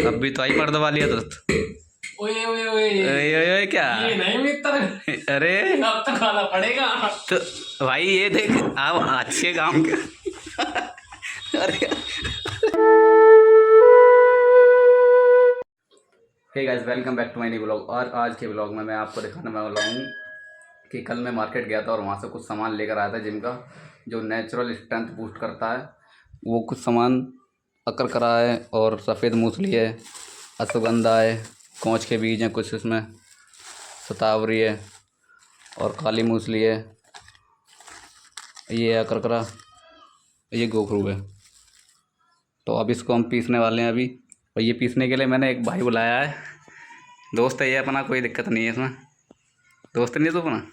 अब भी तो आई पर्दा वाली आदत। ओए ओए ओए ओए ओए ओए, क्या? ये नहीं मित्र, अरे अब तो खाना पड़ेगा। तो भाई ये देख आप अच्छे काम के। अरे hey guys, welcome back to my new blog. और आज के ब्लॉग में मैं आपको दिखाने वाला हूँ कि कल मैं मार्केट गया था और वहाँ से कुछ सामान लेकर आया था जिम का, जो नेचुरल स्ट्रेंथ बूस्ट करता है। वो कुछ सामान अकर करा है और सफ़ेद मूसली है, अश्वगंधा है, कोंच के बीज हैं कुछ, इसमें शतावरी है और काली मूसली है, ये है अकरकरा, ये गोखरू है। तो अब इसको हम पीसने वाले हैं अभी। और ये पीसने के लिए मैंने एक भाई बुलाया है, दोस्त है ये अपना, कोई दिक्कत नहीं है इसमें। दोस्त नहीं है तो अपना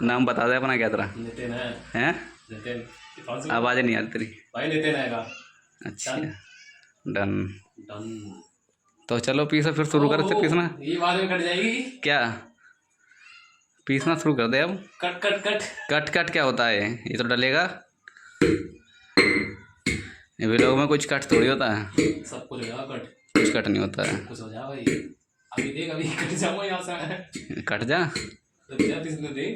नाम बता दे अपना, क्या तेरा नितिन है। हैं? नितिन आवाज़ नहीं आ रही तेरी। भाई नितिन है। अच्छा डन। डन। तो चलो पीसो, फिर शुरू कर से पीसना। ये बाद में कट जाएगी। क्या पीसना शुरू कर दे अब। Cut cut cut cut cut क्या होता है? ये तो डलेगा। ये व्लॉग में कुछ कट थोड़ी होता है, सब कुछ हो जाएगा कट। कुछ कट नहीं होता है। कुछ हो जाएगा भाई। अभी देख, अभी कट जाऊंगा यहाँ से। कट जा तो जा पीसने दे।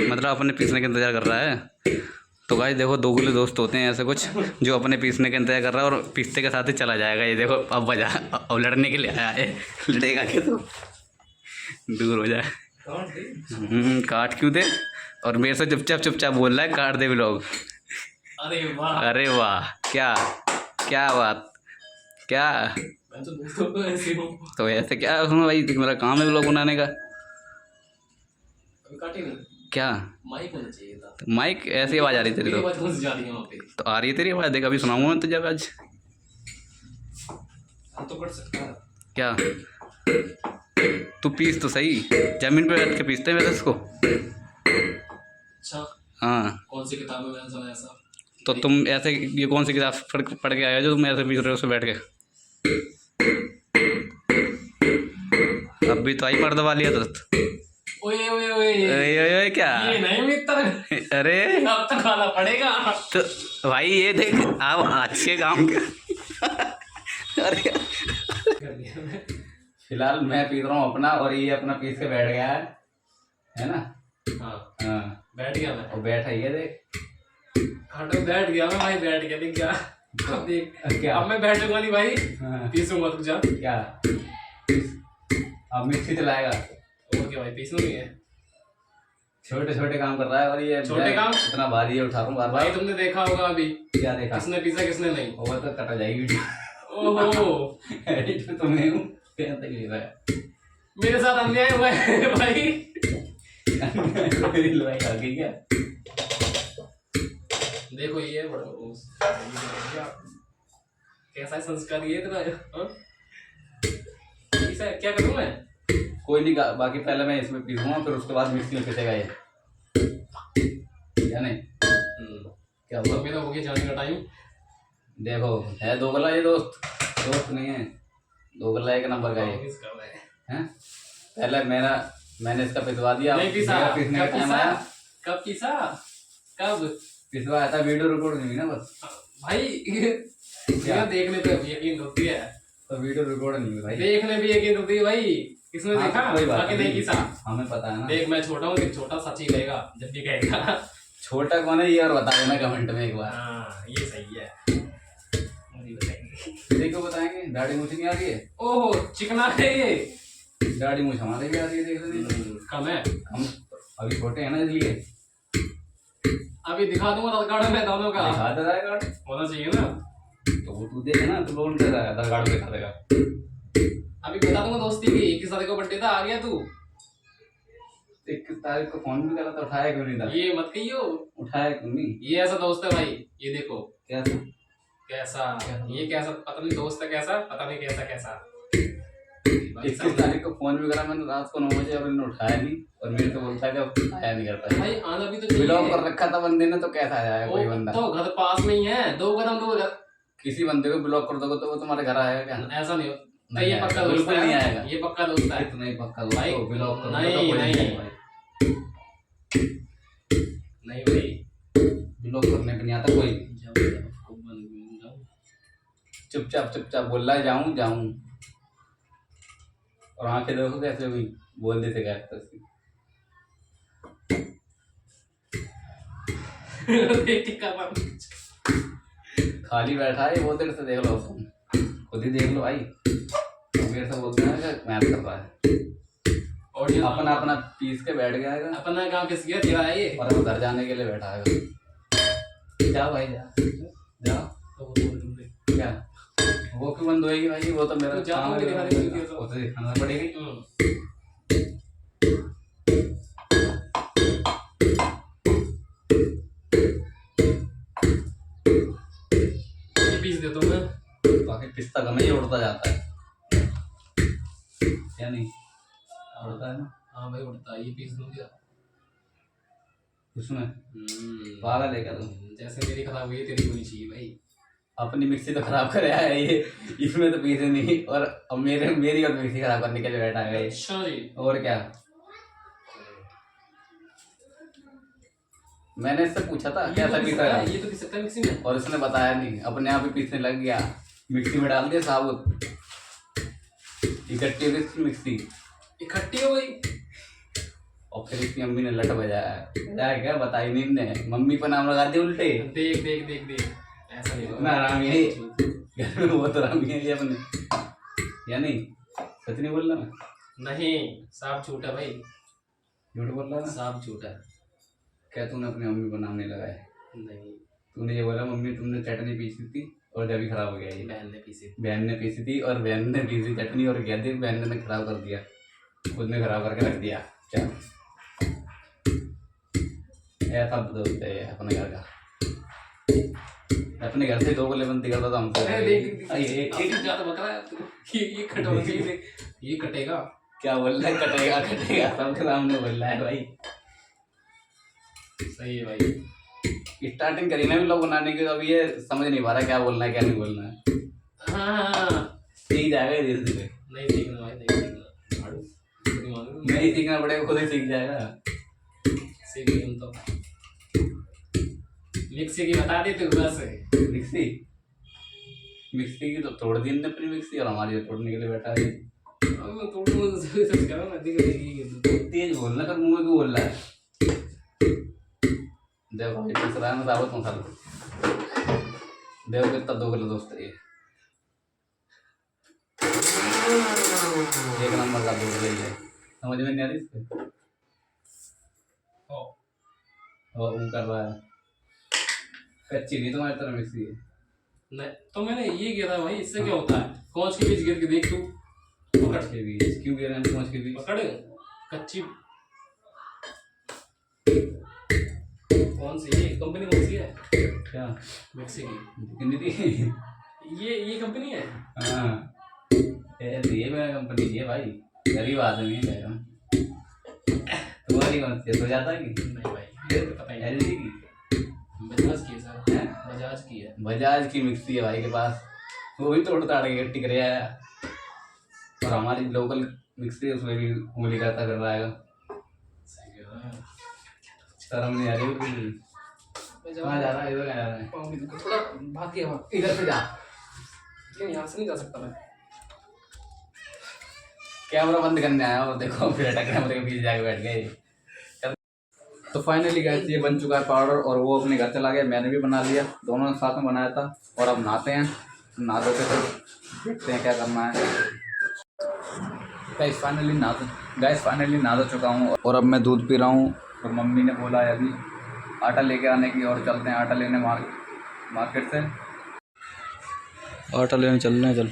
मतलब अपने पीसने का इंतज़ार कर रहा है। तो भाई देखो, दो गुले दोस्त होते हैं ऐसे कुछ, जो अपने पीसने का इंतज़ार कर रहा है और पीसते के साथ ही चला जाएगा। ये देखो अब बजा, अब लड़ने के लिए आया है। लड़ेगा के तो दूर हो जाए। काट क्यों दे? और मेरे से चुपचाप चुपचाप बोल रहा है काट दे व्लॉग। अरे वाह, अरे वाह, क्या क्या बात, क्या? मैं तो दोस्तों को ऐसे हूँ। तो ऐसे क्या सुनो भाई, मेरा काम है व्लॉग बनाने का। अभी काटे नहीं। क्या माइक होना चाहिए था। तो माइक ऐसी आवाज़ आ रही तेरी? मेरी तो आवाज कौन सी जा रही है वहाँ पे? तो आ रही है तेरी आवाज़, देख अभी सुनाऊंगा मैं तुझे आज। हम तो कट सकता है। क्या तू पीस तो सही, जमीन पे बैठ के पीसते हैं वैसे इसको। अच्छा, हाँ कौन सी किताब में मैंने सुना ऐसा? तो तुम ऐसे, ये कौन सी किताब पढ़ के आए हो जो तुम ऐसे पीस रहे हो उसमें बैठ के? अब भी तो आई पर्दा वाली आदत। ओए ओए ओए ओए ओए ओए, क्या? ये नहीं मित्र, अरे अब तो खाना पड़ेगा। तो भाई ये देख आप अच्छे काम के। अरे फिलहाल मैं पीस रहा हूँ अपना, और ये अपना पीस के बैठ गया है ना? हाँ, हाँ बैठ गया मैं। और बैठा ही है देख। हटो, बैठ गया मैं भाई, बैठ गया। देख क्या, अब देख क्या? अब मैं बैठूंगा नहीं भाई, हाँ, पीसूंगा। तू जा। क्या अब मिक्सी चलाएगा? ओके भाई, पीसू नहीं है। छोटे छोटे काम कर रहा है, और ये छोटे काम? इतना भारी है, उठा रहा हूँ बार भाई बार। तुमने देखा होगा अभी, क्या देखा? किसने पीसा किसने नहीं। वो तो कटा जाएगी वीडियो। ओहो, एडिट में तो मैं हूँ, क्या तकलीफ है? मेरे साथ अन्याय हुआ है भाई। मेरी लड़ाई आ गई क्या? देखो ये कैसा संस्कार ये तेरा, हाँ? क्या करूँ मैं? कोई नहीं, बाकी पहले मैं इसमें पीसूंगा, फिर उसके बाद मिक्सी में पिसेगा ये, क्या नहीं? क्या तो हुआ? मेरा हो गया जाने का टाइम। देखो है दो गला, ये दोस्त नहीं है, दो गला एक नंबर का ये है। पहले मैंने इसका पिसवा दिया, नहीं पीसा। मेरा पीसने का कब टाइम पीसा? आया। कब पीसा? कब पिसवाया था, वीडियो रिकॉर्ड नहीं हुई ना बस। भाई? क्या? देखने पे यकीन होती है, तो वीडियो रिकॉर्ड नहीं हुई भाई। देखने भी यकीन होती है भाई। किसने हाँ, देखा? कोई बात बाकी नहीं पीसा। हमें पता है ना। देख मैं छोटा हूँ, छोटा सच ही कहेगा जब भी कहेगा। छोटा कौन है ये और बता देना कमेंट में एक बार। हाँ ये सही है, मुझे बताएंगे। देखो बताएंगे, दाढ़ी मूछ नहीं आ रही है? ओहो, चिकना है ये। दाढ़ी मूछ हमारे भी आ रही है, देख लेते। कम है, हम अभी छोटे हैं ना, इसलिए अभी दिखा दूंगा रिकॉर्ड में दोनों का। दिखा दे रहा है कार्ड। होना चाहिए ना। तो वो तू देख ना, तू लोन दे रहा है, आधार कार्ड दिखा देगा। अभी बता दूंगा दोस्ती की, 21 तारीख को बर्थडे था, आ गया तू। 21 तारीख को फोन भी करा था, उठाया क्यों नहीं था? ये मत कहियो, उठाया क्यों नहीं? ये ऐसा दोस्त है भाई। ये देखो कैसा? कैसा, ये कैसा पता नहीं दोस्त है, कैसा पता नहीं, कैसा कैसा। 21 तारीख को फोन भी करा मैंने रात को 9 बजे, और इन्होंने उठाया नहीं, और मेरे को बोलता है कि आया नहीं करता। भाई आना भी तो ब्लॉक चाहिए। कर रखा था बंदे ने, तो कैसा आ जाएगा कोई बंदा? तो घर पास में ही है, 2 कदम दूर है। किसी बंदे को ब्लॉक कर दोगे तो वो तुम्हारे घर आएगा क्या? ऐसा नहीं हो। नहीं ये आएगा, पक्का दोस्त बिल्कुल है, नहीं आएगा। ये पक्का दोस्त है। इतना ही पक्का दोस्त भाई, हो, ब्लॉक कर दो तो नहीं, कोई नहीं। नहीं भाई। नहीं भाई, ब्लॉक करने पे नहीं आता कोई। जाओ, जाओ, खूब बन जाओ। चुपचाप चुपचाप बोल रहा है जाऊं जाऊं, और आंखें देखो कैसे हुई, बोल देते गए तो उसकी। देख के कर रहा हूँ। खाली बैठा है बहुत देर से, देख लो तुम, खुद ही देख लो भाई। मेरे से बोलते हैं कि मैथ कर रहा है, और ये अपना अपना पीस के बैठ गया है, अपना काम किस गया तेरा है ये। और वो घर जाने के लिए बैठा है। जाओ भाई जा, जाओ। तो वो बोल दूंगे। क्या वो क्यों बंद होएगी भाई, वो तो मेरा तो जाओ, काम है, दिखा दे वीडियो तो। वो तो दिखाना पड़ेगी। ये पीस दे दूँ मैं। बाकी पिस्ता कम ही उड़ता जाता है, क्या नहीं उड़ता है ना हाँ भाई उड़ता है, ये पीस दूँ क्या? उसमें। पागल है क्या तुम? जैसे मेरी खराब हुई है तेरी होनी चाहिए भाई। अपनी मिक्सी तो खराब करे है ये, इसमें तो पीसे नहीं, और अब मेरी और मिक्सी खराब करने के लिए बैठा है ये। अच्छा जी। और क्या, मैंने इससे पूछा था कैसा पीसा है, ये तो पीस सकता है मिक्सी में। और इसने बताया नहीं, अपने आप ही पीसने लग गया। मिक्सी में डाल दिया साबुत, इकट्ठी हो गई मिक्सी, इकट्ठी हो गई। और फिर इसकी मम्मी ने लट बजाया क्या बताई नहीं ने, मम्मी को नाम लगा दिया उल्टे। देख देख देख देख, ऐसा नहीं इतना आरामी है घर में, बहुत आरामी है ये अपने, या नहीं? सच नहीं बोल रहा मैं? नहीं, साफ झूठा भाई, झूठ बोल रहा ना? साफ झूठा। क्या तूने अपनी मम्मी को नाम नहीं लगाया? नहीं, तूने ये बोला मम्मी तुमने चटनी पीसी थी और जब भी खराब हो गया ये। बहन ने पीसी। बहन ने पीसी थी, और बहन ने पीसी चटनी और क्या थी, बहन ने खराब कर दिया, खुद ने खराब करके रख दिया। क्या ऐसा दोस्त है ये अपने घर का, अपने घर से दो गोले बनती करता था हमसे। देख ज्यादा बक रहा है ये कट होना चाहिए देख, ये कटेगा। क्या बोल रहा है? कटेगा कटेगा, सबके सामने बोल रहा है भाई। सही है भाई। स्टार्टिंग करी ना भी लोग बनाने की, तो अभी ये समझ नहीं पा रहा क्या बोलना है क्या नहीं बोलना है। हाँ सीख जाएगा धीरे धीरे। नहीं सीखना भाई, नहीं सीखना झाड़ू नहीं सीखना पड़ेगा, खुद ही सीख जाएगा। सीख गए हम तो। मिक्सी की बता दे तू बस। मिक्सी मिक्सी की तो तोड़ दी ने अपनी मिक्सी, और हमारी तो तोड़ने के लिए बैठा है। अब मैं तोड़ दूँ सब करो ना, दिख देगी। तेज बोलना कर, मुंह में क्यों बोल रहा है? देखो भाई पिस रहा है ना साबुत मसाला, देखो कितना दो किलो दोस्त है ये, एक नंबर का दूध है ये, समझ में नहीं आ रही इसको। और वो कर रहा है, कच्ची नहीं तुम्हारी तरह मिक्सी है। नहीं तो मैंने ये किया था भाई, इससे क्या होता है? कांच के बीच गिर के देख तू, पकड़ के बीच क्यों गिर रहे हैं? पहुंच के बीच पकड़ कच्ची। कौन सी ये कंपनी कौन सी है? क्या मिक्सी की कितनी थी? ये कंपनी है। हाँ ये मेरा कंपनी है भाई, गरीब आदमी है हम। तुम्हारी कौन सी है? तो जाता है कि नहीं भाई, पता ही नहीं। एलजी की, बजाज की है सर, है? बजाज की है। बजाज की मिक्सी है भाई के पास, वो भी तोड़ ताड़ के टिक रहा है। और हमारी लोकल मिक्सी है, उसमें भी उंगली करता कर रहा है। शर्म नहीं आ रही बिल्कुल। कहाँ जा रहा है? इधर कहाँ जा रहा है? थोड़ा भाग गया वहाँ। इधर से जा, लेकिन यहाँ से नहीं जा सकता मैं। कैमरा बंद करने आया और देखो फिर अटक कैमरे के पीछे जाके बैठ गए। तो फाइनली गाइस ये बन चुका है पाउडर, और वो अपने घर चला गया, मैंने भी बना लिया, दोनों ने साथ में बनाया था। और अब नहाते हैं, नहा धो के फिर देखते हैं क्या करना है। गाइस फाइनली नहा धो चुका हूँ, और अब मैं दूध पी रहा हूँ। और मम्मी ने बोला है अभी आटा लेके आने की, और चलते हैं आटा लेने मार्केट से। आटा लेने चल रहे हैं, चल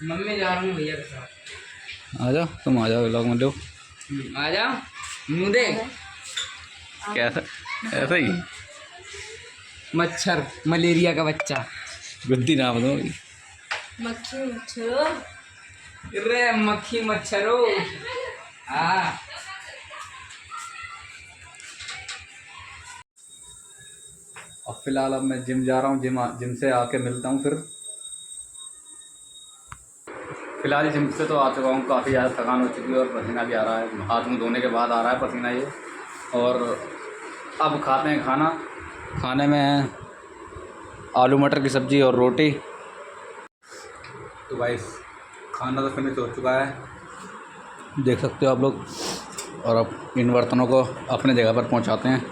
मम्मी जा रहा हूँ भैया के साथ। आ जाओ, तुम आ जाओ व्लॉग में, लो आ जा मुँह दे। कैसा ऐसा ही मच्छर मलेरिया का बच्चा। गुद्दी नाम दो। मक्खी मच्छरो रे मक्खी मच्छरो। हाँ अब फिलहाल अब मैं जिम जा रहा हूँ, जिम से आके मिलता हूँ फिर। फिलहाल जिम से तो आ चुका हूँ, काफ़ी ज़्यादा थकान हो चुकी है और पसीना भी आ रहा है, हाथ मुँह धोने के बाद आ रहा है पसीना ये। और अब खाते हैं खाना। खाने में आलू मटर की सब्ज़ी और रोटी। तो भाई खाना तो फिनिश हो चुका है, देख सकते हो आप लोग। और अब इन बर्तनों को अपने जगह पर पहुंचाते हैं।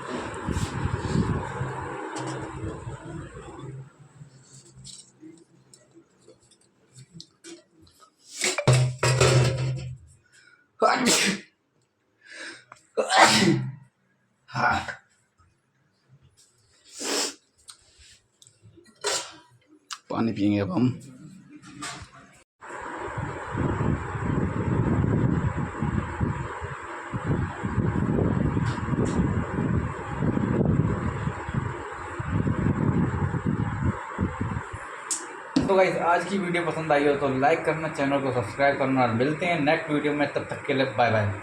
पानी पियेंगे अब हम। तो गाइस आज की वीडियो पसंद आई हो तो लाइक करना, चैनल को सब्सक्राइब करना और मिलते हैं नेक्स्ट वीडियो में। तब तक के लिए बाय बाय।